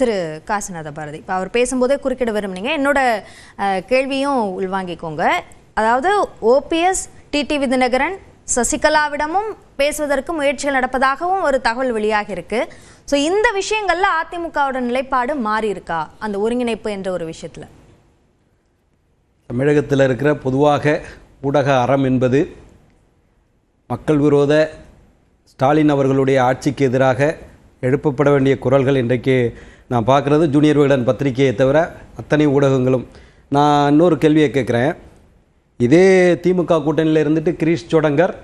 திரு காசிநாத பாரதி, இப்போ அவர் பேசும்போதே குறுக்கிட விரும்புனீங்க, என்னோட கேள்வியும் உள்வாங்கிக்கோங்க. அதாவது ஓபிஎஸ், டிடிவி தினகரன், சசிகலாவிடமும் பேசுவதற்கு முயற்சிகள் நடப்பதாகவும் ஒரு தகவல் வெளியாக இருக்கு. ஸோ இந்த விஷயங்கள்ல அதிமுகவோட நிலைப்பாடு மாறி இருக்கா அந்த ஒருங்கிணைப்பு என்ற ஒரு விஷயத்துல? தமிழகத்தில் இருக்கிற பொதுவாக ஊடக அறம் என்பது மக்கள் விரோத ஸ்டாலின் அவர்களுடைய ஆட்சிக்கு எதிராக எழுப்பப்பட வேண்டிய குரல்கள் இன்றைக்கு நான் பார்க்குறது ஜூனியர் விகடன் பத்திரிகையை தவிர அத்தனை ஊடகங்களும். நான் இன்னொரு கேள்வியை கேட்குறேன். இதே திமுக கூட்டணியில் இருந்துட்டு கிரீஷ் சோடங்கர்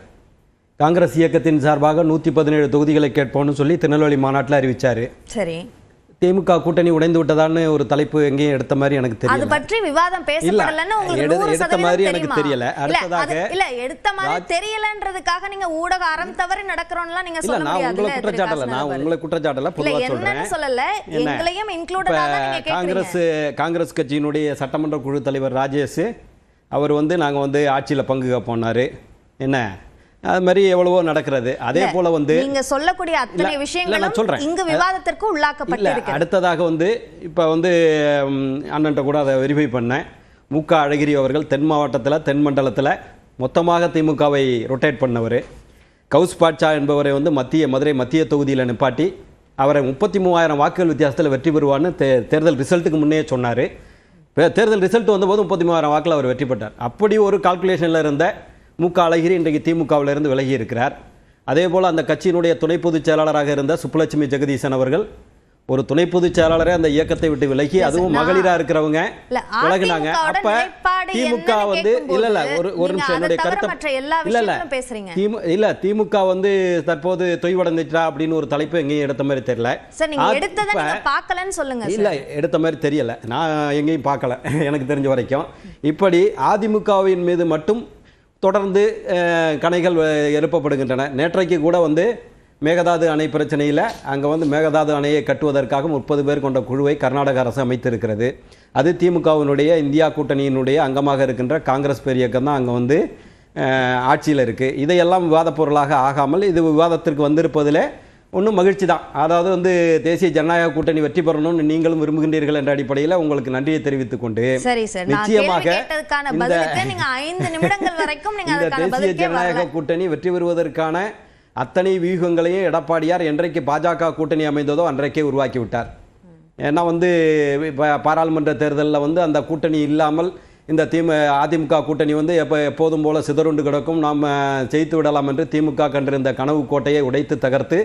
காங்கிரஸ் இயக்கத்தின் சார்பாக 117 தொகுதிகளை கேட்போம்னு சொல்லி திருநெல்வேலி மாநாட்டில் அறிவித்தார். சரி, திமுக கூட்டணி உடைந்து விட்டதான்னு ஒரு தலைப்பு எங்கேயும் எடுத்த மாதிரி எனக்கு தெரியல. அது பற்றி விவாதம் பேசப்படலன்னு உங்களுக்கு எடுத்த மாதிரி எனக்கு தெரியல. அடுத்ததாக இல்ல எடுத்த மாதிரி தெரியலன்றதுக்காக நீங்க ஊடக அறம் தவறி நடக்கறோம்லாம் நீங்க சொல்ல முடியாது. நான் உங்களை குற்றச்சாட்டல, நான் உங்களை குற்றச்சாட்டல பொதுவா சொல்றேன். சொல்லல, எங்களையும் இன்க்ளூடடா தான் நீங்க கேக்குறீங்க. காங்கிரஸ் கட்சியினுடைய சட்டமன்ற குழு தலைவர் ராஜேஷ் அவர் நாங்க ஆட்சியில பங்கு கேட்போம்னாரு. என்ன அது மாதிரி எவ்வளவோ நடக்கிறது. அதே போல நீங்க சொல்லக்கூடிய அத்தனை விஷயங்களும் இங்கு விவாதத்திற்கு உள்ளாக்கப்பட்டிருக்கு. அடுத்ததாக இப்ப அண்ணன்ட்ட கூட அதை வெரிஃபை பண்ணேன். முக அழகிரி அவர்கள் தென் மாவட்டத்தில் தென் மண்டலத்தில் மொத்தமாக திமுகவை ரொட்டேட் பண்ணவர். கவுஸ் பாட்சா என்பவரை மதுரை மத்திய தொகுதியில் நிப்பாட்டி அவரை 33,000 வாக்குகள் வித்தியாசத்தில் வெற்றி பெறுவான்னு தேர்தல் ரிசல்ட்டுக்கு முன்னே சொன்னார். தேர்தல் ரிசல்ட் வந்தபோது 33,000 வாக்கில் அவர் வெற்றி பெற்றார். அப்படி ஒரு கால்குலேஷனில் இருந்த முக அழகிரி இன்றைக்கு திமுகவிலிருந்து விலகி இருக்கிறார். அதே போல் அந்த கட்சியினுடைய துணை பொதுச் செயலாளராக இருந்த சுப்புலட்சுமி ஜெகதீசன் அவர்கள் ஒரு துணை பொதுச் செயலாளரே அந்த இயக்கத்தை விட்டு விலகி, அதுவும் மகளிரா இருக்கிறவங்க விலகினாங்க. அப்ப திமுக இல்ல ஒரு நிமிஷம் என்னுடைய கருத்தை இல்ல திமுக தற்போது தொய்வடைந்துட்டா அப்படின்னு ஒரு தலைப்பு எங்கேயும் எடுத்த மாதிரி தெரியல. இல்ல எடுத்த மாதிரி தெரியல, நான் எங்கேயும் பார்க்கல எனக்கு தெரிஞ்ச வரைக்கும். இப்படி அதிமுகவின் மீது மட்டும் தொடர்ந்து கணைகள் எழுப்பப்படுகின்றன. நேற்றைக்கு கூட மேகதாது அணை பிரச்சனையில் அங்கே மேகதாது அணையை கட்டுவதற்காக 30 பேர் கொண்ட குழுவை கர்நாடக அரசு அமைத்திருக்கிறது. அது திமுகவினுடைய இந்தியா கூட்டணியினுடைய அங்கமாக இருக்கின்ற காங்கிரஸ் பேரியக்கம் தான் அங்கே ஆட்சியில் இருக்குது. இதையெல்லாம் விவாதப் பொருளாக ஆகாமல் இது விவாதத்திற்கு வந்திருப்பதில் ஒன்றும் மகிழ்ச்சி தான். அதாவது தேசிய ஜனநாயக கூட்டணி வெற்றி பெறணும்னு நீங்களும் விரும்புகின்றீர்கள் என்ற அடிப்படையில் உங்களுக்கு நன்றியை தெரிவித்துக் கொண்டு நிச்சயமாக இந்த தேசிய ஜனநாயக கூட்டணி வெற்றி பெறுவதற்கான அத்தனை வியூகங்களையும் எடப்பாடியார் என்றைக்கு பாஜக கூட்டணி அமைந்ததோ அன்றைக்கே உருவாக்கி விட்டார். ஏன்னா பாராளுமன்ற தேர்தலில் அந்த கூட்டணி இல்லாமல் இந்த அதிமுக கூட்டணி எப்போதும் போல சிதறுண்டு கிடக்கும், நாம் ஜெயித்து விடலாம் என்று திமுக கண்டிருந்த கனவு கோட்டையை உடைத்து தகர்த்து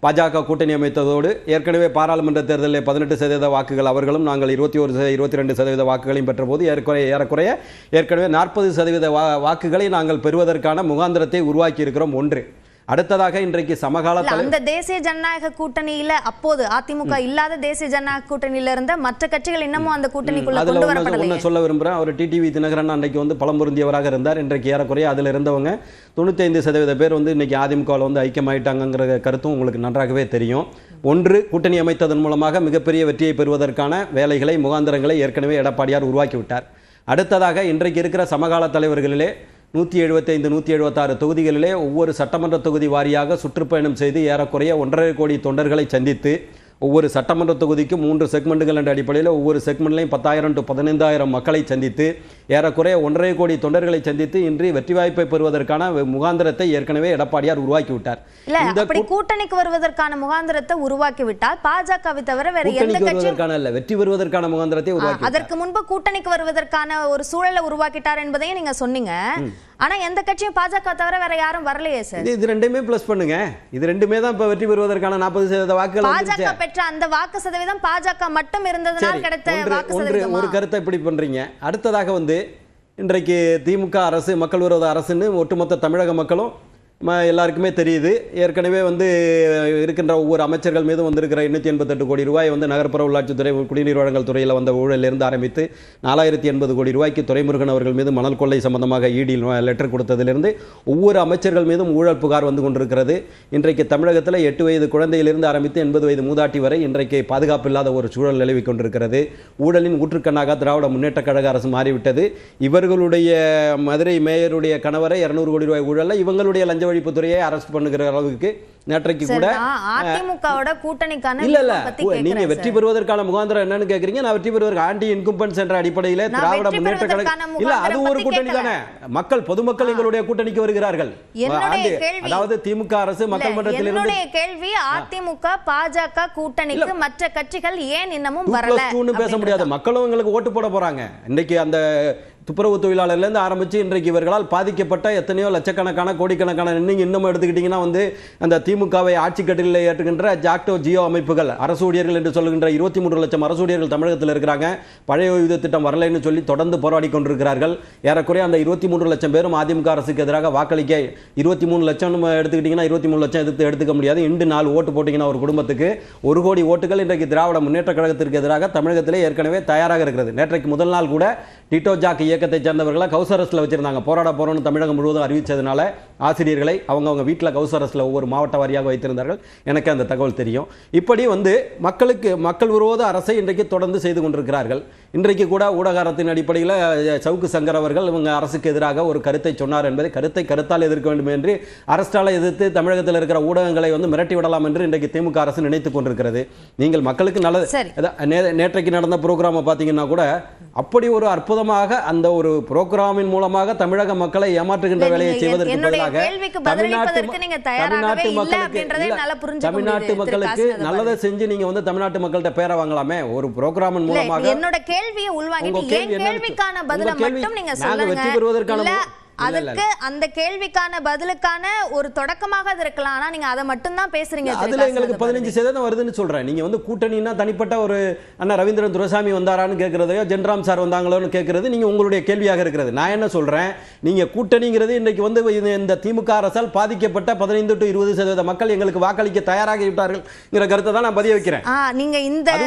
பாஜக கூட்டணி அமைத்ததோடு ஏற்கனவே பாராளுமன்ற தேர்தலில் 18% வாக்குகள் அவர்களும் நாங்கள் 22% வாக்குகளையும் பெற்றபோது ஏறக்குறைய ஏற்கனவே 40% வாக்குகளை நாங்கள் பெறுவதற்கான முகாந்திரத்தை உருவாக்கி இருக்கிறோம். ஒன்று. அடுத்ததாக இன்றைக்கு சமகால அந்த தேசிய ஜனநாயக கூட்டணியில அப்போது அதிமுக இல்லாத தேசிய ஜனநாயக கூட்டணியில இருந்த மற்ற கட்சிகள் இன்னமும் அந்த கூட்டணிக்குள்ள கொண்டு வரப்படவில்லை. சொல்ல விரும்புறேன், அவர் டிடிவி தினகரன் அன்றைக்கு பலம்பொருந்தியவராக இருந்தார். இன்றைக்கு ஏறக்குறைய அதில் இருந்தவங்க 95% பேர் இன்னைக்கு அதிமுகவில் ஐக்கியமாயிட்டாங்கிற கருத்தும் உங்களுக்கு நன்றாகவே தெரியும். ஒன்று, கூட்டணி அமைத்ததன் மூலமாக மிகப்பெரிய வெற்றியை பெறுவதற்கான வேலைகளை முகாந்திரங்களை ஏற்கனவே எடப்பாடியார் உருவாக்கிவிட்டார். அடுத்ததாக இன்றைக்கு இருக்கிற சமகால தலைவர்களிலே 175 176 தொகுதிகளிலே ஒவ்வொரு சட்டமன்ற தொகுதி வாரியாக சுற்றுப்பயணம் செய்து ஏறக்குறைய 1.5 கோடி தொண்டர்களை சந்தித்து ஒவ்வொரு சட்டமன்ற தொகுதிக்கும் 3 செக்மெண்ட்டுகள் என்ற அடிப்படையில் ஒவ்வொரு செக்மெண்ட்லையும் 10,000 to 15,000 மக்களை சந்தித்து ஏறக்குறைய 1.5 கோடி தொண்டர்களை சந்தித்து இன்று வெற்றி வாய்ப்பை பெறுவதற்கான முகாந்திரத்தை ஏற்கனவே எடப்பாடியார் உருவாக்கி விட்டார். கூட்டணிக்கு வருவதற்கான முகாந்திரத்தை உருவாக்கி விட்டால் பாஜகவை தவிர வேற எந்த கட்சியும் இல்ல வெற்றி பெறுவதற்கான முகாந்திரத்தை உருவாக்கி அதற்கு முன்பு கூட்டணிக்கு வருவதற்கான ஒரு சூழலை உருவாக்கிட்டார் என்பதையும் நீங்க சொன்னீங்க. ஆனா எந்த கட்சியும் பாஜக தவிர வேற யாரும் வரலையே சார். இது ரெண்டுமே பிளஸ் பண்ணுங்க. இது ரெண்டுமே தான் இப்ப வெற்றி பெறுவதற்கான 40% வாக்குகள் பாஜக பெற்ற அந்த வாக்கு சதவீதம் பாஜக மட்டும் இருந்ததனால் கிடைத்த வாக்கு சதவீதம். ஒரு கருத்தை இப்படி பண்றீங்க. அடுத்ததாக இன்றைக்கு திமுக அரசு மக்கள் விரோத அரசுன்னு ஒட்டுமொத்த தமிழக மக்களும் எல்லாருக்குமே தெரியுது. ஏற்கனவே இருக்கின்ற ஒவ்வொரு அமைச்சர்கள் மீதும் வந்திருக்கிற 288 கோடி ரூபாய் நகர்ப்புற உள்ளாட்சித்துறை குடிநீர் வழங்கல் துறையில் ஊழலிருந்து ஆரம்பித்து 480 கோடி ரூபாய்க்கு துரைமுருகன் அவர்கள் மீது மணல் கொள்ளை சம்பந்தமாக இடி லெட்டர் கொடுத்ததிலிருந்து ஒவ்வொரு அமைச்சர்கள் மீதும் ஊழல் புகார் கொண்டிருக்கிறது. இன்றைக்கு தமிழகத்தில் 8 வயது குழந்தையிலிருந்து ஆரம்பித்து 80 வயது மூதாட்டி வரை இன்றைக்கு பாதுகாப்பு இல்லாத ஒரு சூழல் நிலவி கொண்டிருக்கிறது. ஊழலின் ஊற்றுக்கண்ணாக திராவிட முன்னேற்ற கழக அரசு மாறிவிட்டது. இவர்களுடைய மதுரை மேயருடைய கணவரை 200 கோடி ரூபாய் ஊழல்ல இவங்களுடைய லஞ்ச ஒழிப்புத்துறையை அரெஸ்ட் பண்ணுகிற அளவுக்கு நேற்றைக்கு கூட அதிமுகவோட கூட்டணிக்கான நீங்க வெற்றி பெறுவதற்கான முகாந்திரம் என்னன்னு கேக்குறீங்க. நான் வெற்றி பெறுவதற்கு ஆன்டி இன்கும்பன்ஸ் என்ற அடிப்படையில் திராவிட முன்னேற்ற கழகம் இல்ல, அது ஒரு கூட்டணி தானே. மக்கள் பொதுமக்கள் எங்களுடைய கூட்டணிக்கு வருகிறார்கள். அதாவது திமுக அரசு மக்கள் மன்றத்தில் இருந்து கேள்வி, அதிமுக பாஜக கூட்டணிக்கு மற்ற கட்சிகள் ஏன் இன்னமும் வரல பேச முடியாது. மக்களும் எங்களுக்கு ஓட்டு போட போறாங்க. இன்னைக்கு அந்த துப்புரவு தொழிலாளர்லேருந்து ஆரம்பிச்சு இன்றைக்கு இவர்களால் பாதிக்கப்பட்ட எத்தனையோ லட்சக்கணக்கான கோடிக்கணக்கான நீங்க இன்னும் எடுத்துக்கிட்டீங்கன்னா அந்த திமுகவை ஆட்சி கட்டிலில் ஏற்றுகின்ற ஜாக்டோ ஜியோ அமைப்புகள், அரசு ஊழியர்கள் என்று சொல்லுகின்ற 23 லட்சம் அரசு ஊழியர்கள் தமிழகத்தில் இருக்கிறாங்க. பழைய ஓய்வு திட்டம் வரலைன்னு சொல்லி தொடர்ந்து போராடி கொண்டிருக்கிறார்கள். ஏறக்குறைய அந்த 23 லட்சம் பேரும் அதிமுக அரசுக்கு எதிராக வாக்களிக்க 23 லட்சம் எடுத்துக்கிட்டீங்கன்னா 23 லட்சம் எடுத்துக்க முடியாது. 4 ஓட்டு போட்டீங்கன்னா ஒரு குடும்பத்துக்கு 1 கோடி ஓட்டுகள் இன்றைக்கு திராவிட முன்னேற்ற கழகத்திற்கு எதிராக தமிழகத்திலே ஏற்கனவே தயாராக இருக்கிறது. நேற்றைக்கு முதல் நாள் கூட டிட்டோ ஜாக் இயக்கத்தை சேர்ந்தவர்களை ஹவுஸ் அரெஸ்ட்ல வச்சிருந்தாங்க. போராட போறோம்னு தமிழகம் முழுவதும் அறிவிச்சதுனால ஆசிரியர்களை அவங்க வீட்டில் ஹவுஸ் அரெஸ்ட்ல ஒவ்வொரு மாவட்ட வாரியாக வைத்திருந்தார்கள். எனக்கு அந்த தகவல் தெரியும். இப்படி மக்கள் விரோத அரசை இன்றைக்கு தொடர்ந்து செய்து கொண்டிருக்கிறார்கள். இன்றைக்கு கூட ஊடகத்தின் அடிப்படையில் சவுக்கு சங்கர் அவர்கள் இவங்க அரசுக்கு எதிராக ஒரு கருத்தை சொன்னார் என்பதை கருத்தால் எதிர்க்க வேண்டும் என்று அரசால எதிர்த்து தமிழகத்தில் இருக்கிற ஊடகங்களை மிரட்டி விடலாம் என்று இன்றைக்கு திமுக அரசு நினைத்துக் கொண்டிருக்கிறது. நீங்கள் மக்களுக்கு நல்லது நேற்றைக்கு நடந்த புரோகிராமை பார்த்தீங்கன்னா கூட அப்படி ஒரு அற்புதமாக அந்த ஒரு புரோகிராமின் மூலமாக தமிழக மக்களை ஏமாற்றுகின்ற வேலையை செய்வதற்கு பதிலாக தமிழ்நாட்டு மக்களுக்கு நல்லதை செஞ்சு நீங்க தமிழ்நாட்டு மக்கள்கிட்ட பேரை வாங்கலாமே. ஒரு புரோகிராமின் மூலமாக என்னோட கேள்வியை உள்வாங்கிட்டு என் கேள்விக்கான பதிலை மட்டும் நீங்க சொல்லுங்க. வெற்றி பெறுவதற்கான அதுக்கு அந்த கேள்விக்கான பதிலுக்கான ஒரு தொடக்கமாக அது இருக்கலாம். ஆனா நீங்க அதை மட்டும் தான் பேசுறீங்க. அதுல எங்களுக்கு 15% வருதுன்னு சொல்றேன். நீங்க கூட்டணினா தனிப்பட்ட ஒரு அண்ணா ரவீந்திரன் துரைசாமி வந்தாரான்னு கேட்கறதையோ ஜென்ராம் சார் வந்தாங்களோன்னு கேட்கறது நீங்க உங்களுடைய கேள்வியாக இருக்கிறது. நான் என்ன சொல்றேன், நீங்க கூட்டணிங்கிறது இன்னைக்கு இந்த திமுக அரசால் பாதிக்கப்பட்ட 15 to 20% மக்கள் எங்களுக்கு வாக்களிக்க தயாராகி விட்டார்கள் கருத்தை தான் நான் பதிய வைக்கிறேன். நீங்க இந்த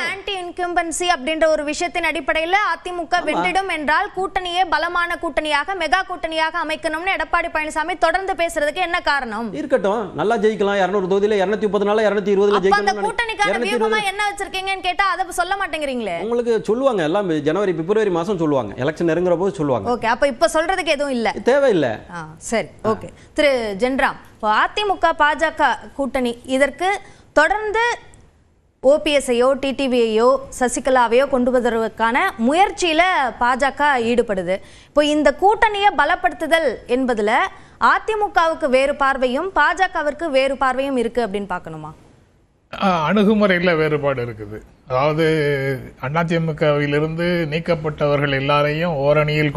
ஆன்டி இன்கம்பன்சி அப்படின்ற ஒரு விஷயத்தின் அடிப்படையில் அதிமுக வெற்றிடும் என்றால் கூட்டணியே பலமான கூட்டணியாக மெகா கூட்டணியாக அமைக்கணும்னு எடப்பாடி பழனிசாமி தொடர்ந்து பேசுறதுக்கு என்ன காரணம்? இருக்கட்டும், நல்லா ஜெயிக்கலாம். 200 தொகுதியில 234 220 ஜெயிக்கலாம். அந்த கூட்டணிக்கான வியூகமா என்ன வச்சிருக்கீங்கன்னு கேட்டா அத சொல்ல மாட்டேங்கிறீங்களே. உங்களுக்கு சொல்லுவாங்க, எல்லாம் ஜனவரி பிப்ரவரி மாசம் சொல்லுவாங்க, எலெக்ஷன் நெருங்குற போது சொல்லுவாங்க. ஓகே, அப்ப இப்ப சொல்றதுக்கு எதுவும் இல்ல, தேவையில்லை. சரி, ஓகே. திரு ஜென்ராம், அதிமுக பாஜக கூட்டணி இதற்கு தொடர்ந்து ஓபிஎஸ்ஐயோ டிடிவியையோ சசிகலாவையோ கொண்டு வருவதற்கான முயற்சியில பாஜக ஈடுபடுது. இப்போ இந்த கூட்டணியை பலப்படுத்துதல் என்பதுல அதிமுகவுக்கு வேறு பார்வையும் பாஜகவிற்கு வேறு பார்வையும் இருக்கு அப்படின்னு பார்க்கணுமா? அணுகுமுறையில் வேறுபாடு இருக்குது. அதாவது அதிமுகவிலிருந்து நீக்கப்பட்டவர்கள் எல்லாரையும் ஓரணியில்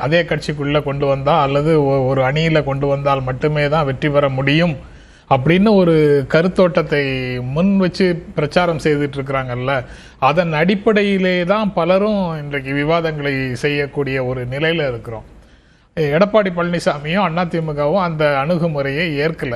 அதே கட்சிக்குள்ள கொண்டு வந்தா அல்லது ஒரு அணியில கொண்டு வந்தால் மட்டுமே தான் வெற்றி பெற முடியும் அப்படின்னு ஒரு கருத்தோட்டத்தை முன் வச்சு பிரச்சாரம் செய்துட்டு இருக்கிறாங்கல்ல, அதன் அடிப்படையிலே தான் பலரும் இன்றைக்கு விவாதங்களை செய்யக்கூடிய ஒரு நிலையில இருக்கிறோம். எடப்பாடி பழனிசாமியும் அதிமுகவும் அந்த அணுகுமுறையை ஏற்கல.